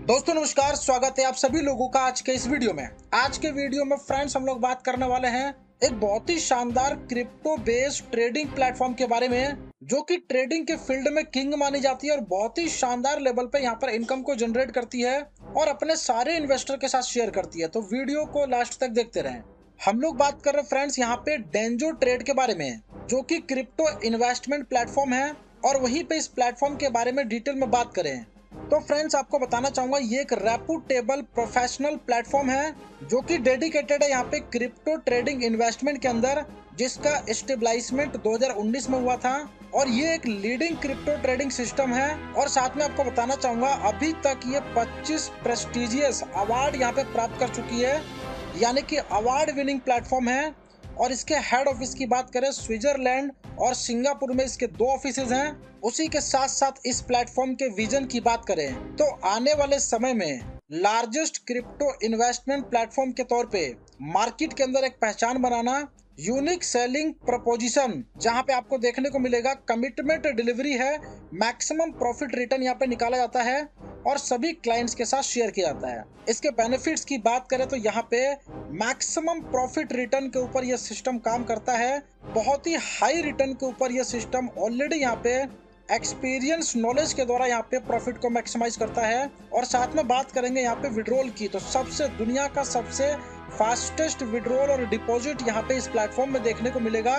दोस्तों नमस्कार, स्वागत है आप सभी लोगों का आज के इस वीडियो में। आज के वीडियो में फ्रेंड्स हम लोग बात करने वाले हैं एक बहुत ही शानदार क्रिप्टो बेस्ड ट्रेडिंग प्लेटफॉर्म के बारे में, जो कि ट्रेडिंग के फील्ड में किंग मानी जाती है और बहुत ही शानदार लेवल पे यहाँ पर इनकम को जनरेट करती है और अपने सारे इन्वेस्टर के साथ शेयर करती है। तो वीडियो को लास्ट तक देखते रहें। हम लोग बात कर रहे हैं फ्रेंड्स यहाँ पे डेंजो ट्रेड के बारे में, जो कि क्रिप्टो इन्वेस्टमेंट प्लेटफॉर्म है और वहीं पे इस प्लेटफॉर्म के बारे में डिटेल में बात करें तो फ्रेंड्स आपको बताना चाहूंगा ये एक रेपुटेबल प्रोफेशनल प्लेटफॉर्म है जो कि डेडिकेटेड है यहाँ पे क्रिप्टो ट्रेडिंग इन्वेस्टमेंट के अंदर, जिसका एस्टेब्लिशमेंट 2019 में हुआ था और ये एक लीडिंग क्रिप्टो ट्रेडिंग सिस्टम है। और साथ में आपको बताना चाहूंगा अभी तक ये 25 प्रेस्टिजियस अवार्ड यहाँ पे प्राप्त कर चुकी है, यानी कि अवार्ड विनिंग प्लेटफॉर्म है। और इसके हेड ऑफिस की बात करें स्विट्जरलैंड और सिंगापुर में इसके 2 ऑफिसेज हैं। उसी के साथ साथ इस प्लेटफॉर्म के विजन की बात करें तो आने वाले समय में लार्जेस्ट क्रिप्टो इन्वेस्टमेंट प्लेटफॉर्म के तौर पे मार्केट के अंदर एक पहचान बनाना, यूनिक सेलिंग प्रपोजिशन जहां पे आपको देखने को मिलेगा कमिटमेंट डिलीवरी है, मैक्सिमम प्रॉफिट रिटर्न यहाँ पे निकाला जाता है और सभी क्लाइंट्स के साथ शेयर किया जाता है। इसके बेनिफिट्स की बात करें तो यहाँ पे मैक्सिमम प्रॉफिट रिटर्न के ऊपर यह सिस्टम काम करता है। बहुत ही हाई रिटर्न के ऊपर यह सिस्टम ऑलरेडी यहाँ पे एक्सपीरियंस नॉलेज के द्वारा यहाँ पे प्रॉफिट को मैक्सिमाइज करता है। और साथ में बात करेंगे यहाँ पे विड्रॉल की, तो सबसे दुनिया का सबसे फास्टेस्ट विड्रॉल और डिपॉजिट यहाँ पे इस प्लेटफॉर्म में देखने को मिलेगा,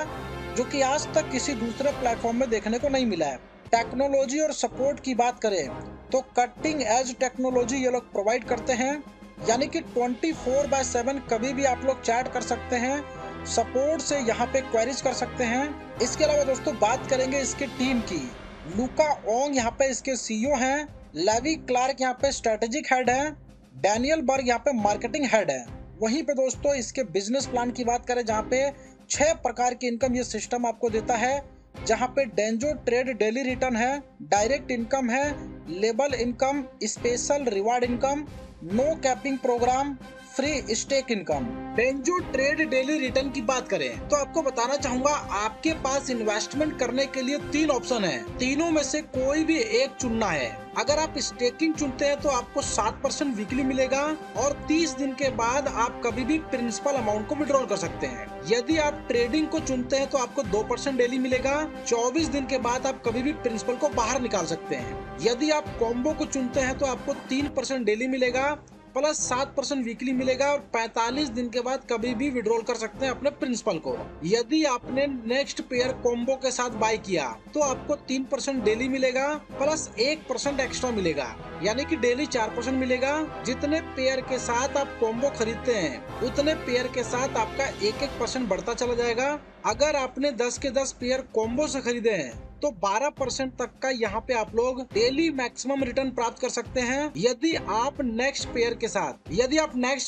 जो कि आज तक किसी दूसरे प्लेटफॉर्म में देखने को नहीं मिला है। टेक्नोलॉजी और सपोर्ट की बात करें तो कटिंग एज टेक्नोलॉजी ये लोग प्रोवाइड करते हैं, यानी कि 24/7 कभी भी आप लोग चैट कर सकते हैं, सपोर्ट से यहाँ पे क्वेरीज कर सकते हैं। इसके अलावा दोस्तों बात करेंगे इसके टीम की। लुका ओंग यहाँ पे इसके सीईओ हैं, लेवी क्लार्क यहाँ पे स्ट्रेटेजिक हेड है, डैनियल बर्ग यहाँ पे मार्केटिंग हेड है। वहीं पे दोस्तों इसके बिजनेस प्लान की बात करें जहाँ पे 6 प्रकार की इनकम ये सिस्टम आपको देता है, जहाँ पे डेंजो ट्रेड डेली रिटर्न है, डायरेक्ट इनकम है, लेबल income, special reward income, no capping program, free stake income. डेंजो ट्रेड डेली रिटर्न की बात करें तो आपको बताना चाहूंगा आपके पास इन्वेस्टमेंट करने के लिए 3 ऑप्शन है, तीनों में से कोई भी एक चुनना है। अगर आप स्टेकिंग चुनते हैं तो आपको 7% वीकली मिलेगा और 30 दिन के बाद आप कभी भी प्रिंसिपल अमाउंट को विड्रॉल कर सकते हैं। यदि आप ट्रेडिंग को चुनते हैं तो आपको 2% डेली मिलेगा, 24 दिन के बाद आप कभी भी प्रिंसिपल को बाहर निकाल सकते हैं। यदि आप कॉम्बो को चुनते हैं तो आपको 3% डेली मिलेगा प्लस 7% वीकली मिलेगा और 45 दिन के बाद कभी भी विड्रॉल कर सकते हैं अपने प्रिंसिपल को। यदि आपने नेक्स्ट पेयर कॉम्बो के साथ बाय किया तो आपको 3% डेली मिलेगा प्लस 1% एक्स्ट्रा मिलेगा, यानी कि डेली 4% मिलेगा। जितने पेयर के साथ आप कॉम्बो खरीदते हैं उतने पेयर के साथ आपका 1% बढ़ता चला जाएगा। अगर आपने 10 के 10 पेयर कॉम्बो से खरीदे हैं तो 12% तक का यहाँ पे आप लोग डेली मैक्सिमम रिटर्न प्राप्त कर सकते हैं। यदि आप नेक्स्ट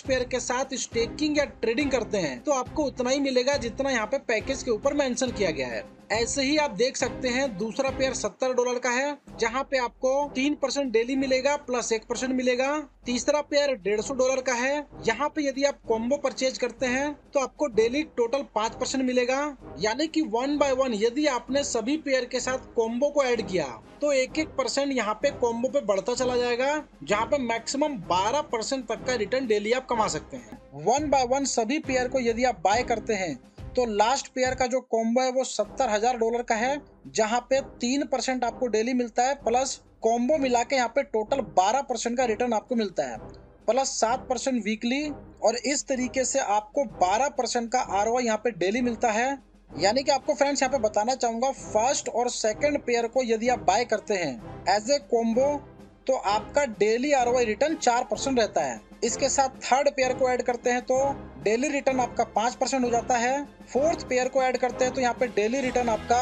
पेयर के साथ स्टेकिंग या ट्रेडिंग करते हैं तो आपको उतना ही मिलेगा जितना यहाँ पे पैकेज के ऊपर मेंशन किया गया है। ऐसे ही आप देख सकते हैं दूसरा पेयर $70 का है, जहाँ पे आपको 3% डेली मिलेगा प्लस 1% मिलेगा। तीसरा पेयर $150 का है, यहाँ पे यदि आप कॉम्बो परचेज करते हैं तो आपको डेली टोटल 5% मिलेगा, यानी कि 1 by 1 यदि आपने सभी पेयर के साथ कॉम्बो को ऐड किया तो 1% यहाँ पे कॉम्बो पे बढ़ता चला जाएगा, जहाँ पे मैक्सिमम 12% तक का रिटर्न डेली आप कमा सकते हैं। 1 by 1 सभी पेयर को यदि आप बाय करते हैं तो लास्ट पेयर का जो कॉम्बो है वो $70,000 का है, जहाँ पे 3% आपको डेली मिलता है प्लस कॉम्बो मिला के यहाँ पे टोटल 12% का रिटर्न आपको मिलता है प्लस 7% वीकली। और इस तरीके से आपको 12% का ROI यहाँ पे डेली मिलता है। यानी कि आपको फ्रेंड्स यहाँ पे बताना चाहूंगा फर्स्ट और सेकंड पेयर को यदि आप बाय करते हैं एज ए कॉम्बो तो आपका डेली ROI रिटर्न 4% रहता है। इसके साथ थर्ड पेयर को ऐड करते हैं तो डेली रिटर्न आपका 5% हो जाता है। फोर्थ पेयर को ऐड करते हैं तो यहाँ पे डेली रिटर्न आपका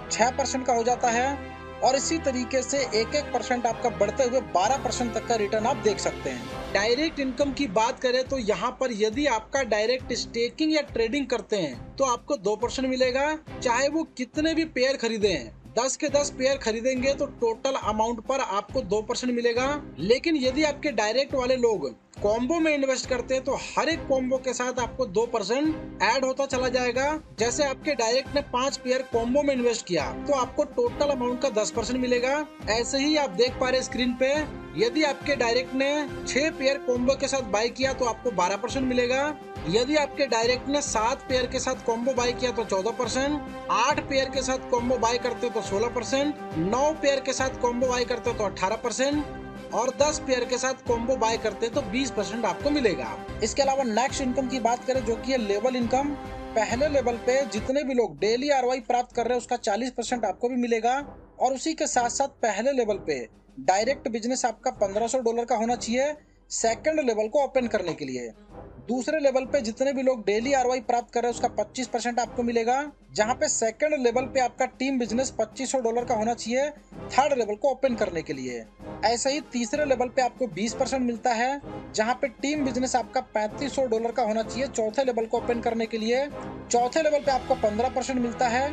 6% का हो जाता है और इसी तरीके से 1% आपका बढ़ते हुए 12% तक का रिटर्न आप देख सकते हैं। डायरेक्ट इनकम की बात करें तो यहाँ पर यदि आपका डायरेक्ट स्टेकिंग या ट्रेडिंग करते हैं तो आपको 2% मिलेगा, चाहे वो कितने भी पेयर खरीदे हैं 10 के 10 पेयर खरीदेंगे तो टोटल अमाउंट पर आपको 2% मिलेगा। लेकिन यदि आपके डायरेक्ट वाले लोग कॉम्बो में इन्वेस्ट करते हैं तो हर एक कॉम्बो के साथ आपको 2% ऐड होता चला जाएगा। जैसे आपके डायरेक्ट ने 5 पेयर कॉम्बो में इन्वेस्ट किया तो आपको टोटल अमाउंट का 10% मिलेगा। ऐसे ही आप देख पा रहे स्क्रीन पे, यदि आपके डायरेक्ट ने 6 पेयर कॉम्बो के साथ बाय किया तो आपको 12% मिलेगा। यदि आपके डायरेक्ट ने 7 पेयर के साथ कॉम्बो बाय किया तो 14%, 8 पेयर के साथ कॉम्बो बाय करते तो 16%, 9 पेयर के साथ कॉम्बो बाय करते तो 18% और 10 पेयर के साथ कॉम्बो बाय करते तो 20% आपको मिलेगा। इसके अलावा नेक्स्ट इनकम की बात करें जो कि है लेवल इनकम। पहले लेवल पे जितने भी लोग डेली आरओआई प्राप्त कर रहे हैं उसका 40% आपको भी मिलेगा। और उसी के साथ साथ पहले लेवल पे डायरेक्ट बिजनेस आपका $1500 का होना चाहिए सेकंड लेवल को ओपन करने के लिए। दूसरे लेवल पे जितने भी लोग डेली आरओआई प्राप्त कर रहे हैं उसका 25% आपको मिलेगा, जहां पे सेकंड लेवल पे आपका टीम बिजनेस $2500 का होना चाहिए थर्ड लेवल को ओपन करने के लिए। ऐसे ही तीसरे लेवल पे आपको 20% मिलता है, जहां पे टीम बिजनेस आपका $3500 का होना चाहिए चौथे लेवल को ओपन करने के लिए। चौथे लेवल पे आपको 15% मिलता है,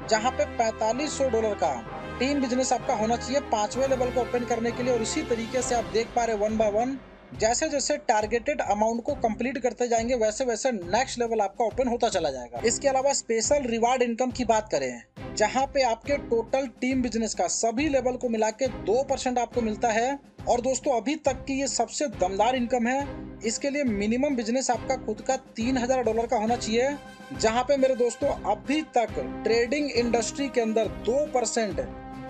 जहां पे $4500 का टीम बिजनेस आपका होना चाहिए पांचवें लेवल को ओपन करने के लिए। और इसी तरीके से आप देख पा रहे 1 बाय 1 जैसे जैसे टारगेटेड अमाउंट को कंप्लीट करते जाएंगे वैसे वैसे नेक्स्ट लेवल आपका ओपन होता चला जाएगा। इसके अलावा स्पेशल रिवार्ड इनकम की बात करें जहां पे आपके टोटल टीम बिजनेस का सभी लेवल को मिला के 2% आपको मिलता है। और दोस्तों अभी तक की ये सबसे दमदार इनकम है। इसके लिए मिनिमम बिजनेस आपका खुद का $3000 का होना चाहिए, जहां पे मेरे दोस्तों अभी तक ट्रेडिंग इंडस्ट्री के अंदर 2%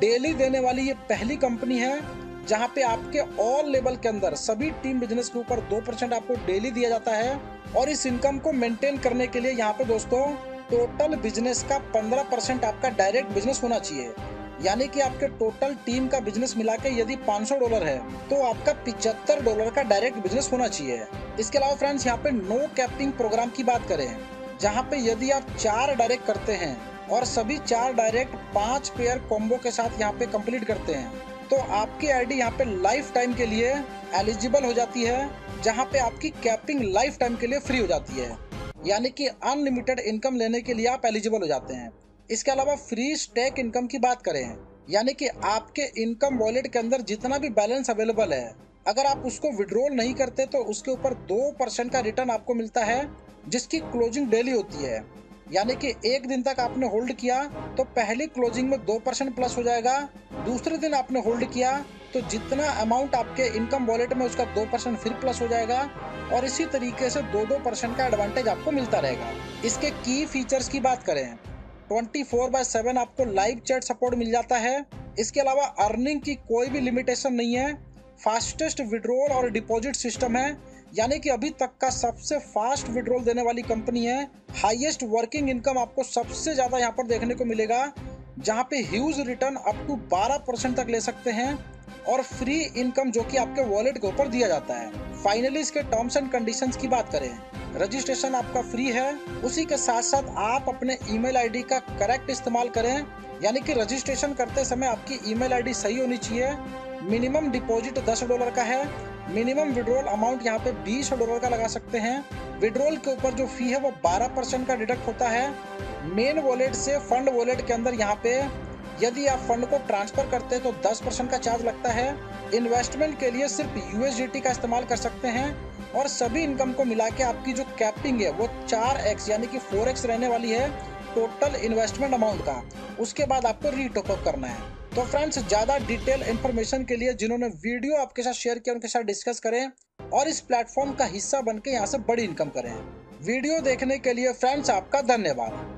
डेली देने वाली ये पहली कंपनी है, जहां पे आपके ऑल लेवल के अंदर सभी टीम बिजनेस के ऊपर 2% आपको डेली दिया जाता है। और इस इनकम को मेंटेन करने के लिए यहाँ पे दोस्तों टोटल बिजनेस का 15% आपका डायरेक्ट बिजनेस होना चाहिए। यानी कि आपके टोटल टीम का बिजनेस मिला के यदि $500 है तो आपका $75 का डायरेक्ट बिजनेस होना चाहिए। इसके अलावा फ्रेंड्स यहाँ पे नो कैपिंग प्रोग्राम की बात करें, जहाँ पे यदि आप 4 डायरेक्ट करते हैं और सभी 4 डायरेक्ट 5 पेयर कॉम्बो के साथ यहाँ पे कंप्लीट करते हैं तो आपकी आईडी यहाँ पे लाइफ टाइम के लिए एलिजिबल हो जाती है, जहाँ पे आपकी कैपिंग लाइफ टाइम के लिए फ्री हो जाती है। यानी कि अनलिमिटेड इनकम लेने के लिए आप एलिजिबल हो जाते हैं। इसके अलावा फ्री स्टेक इनकम की बात करें, यानी कि आपके इनकम वॉलेट के अंदर जितना भी बैलेंस अवेलेबल है अगर आप उसको विड्रॉल नहीं करते तो उसके ऊपर 2% का रिटर्न आपको मिलता है, जिसकी क्लोजिंग डेली होती है। यानी कि एक दिन तक आपने होल्ड किया तो पहली क्लोजिंग में 2% प्लस हो जाएगा, दूसरे दिन आपने होल्ड किया तो जितना अमाउंट आपके इनकम वॉलेट में उसका 2% फिर प्लस हो जाएगा। और इसी तरीके से 2% का एडवांटेज आपको मिलता रहेगा। इसके की फीचर्स की बात करें 24/7 आपको लाइव चैट सपोर्ट मिल जाता है। इसके अलावा अर्निंग की कोई भी लिमिटेशन नहीं है, फास्टेस्ट विड्रॉल और डिपॉजिट सिस्टम है, यानी कि अभी तक का सबसे फास्ट विड्रॉल देने वाली कंपनी है। हाईएस्ट वर्किंग इनकम आपको सबसे ज्यादा यहाँ पर देखने को मिलेगा, जहाँ पे ह्यूज रिटर्न अप टू 12% तक ले सकते हैं और फ्री इनकम जो कि आपके वॉलेट के ऊपर दिया जाता है। फाइनली इसके टर्म्स एंड कंडीशंस की बात करें, रजिस्ट्रेशन आपका फ्री है, उसी के साथ साथ आप अपने ईमेल आईडी का करेक्ट इस्तेमाल करें, यानी कि रजिस्ट्रेशन करते समय आपकी ईमेल आईडी सही होनी चाहिए। मिनिमम डिपॉजिट $10 का है, मिनिमम विड्रॉल अमाउंट यहाँ पे $20 का लगा सकते हैं। विड्रॉल के ऊपर जो फी है वो 12% का डिडक्ट होता है। मेन वॉलेट से फंड वॉलेट के अंदर यहाँ पे यदि आप फंड को ट्रांसफर करते हैं तो 10% का चार्ज लगता है। इन्वेस्टमेंट के लिए सिर्फ USDT का इस्तेमाल कर सकते हैं और सभी इनकम को मिला के आपकी जो कैपिंग है वो 4x यानी कि 4x रहने वाली है टोटल इन्वेस्टमेंट अमाउंट का। उसके बाद आपको रीटॉप अप करना है। तो फ्रेंड्स ज़्यादा डिटेल इन्फॉर्मेशन के लिए जिन्होंने वीडियो आपके साथ शेयर किया उनके साथ डिस्कस करें और इस प्लेटफॉर्म का हिस्सा बनके यहाँ से बड़ी इनकम करें। वीडियो देखने के लिए फ्रेंड्स आपका धन्यवाद।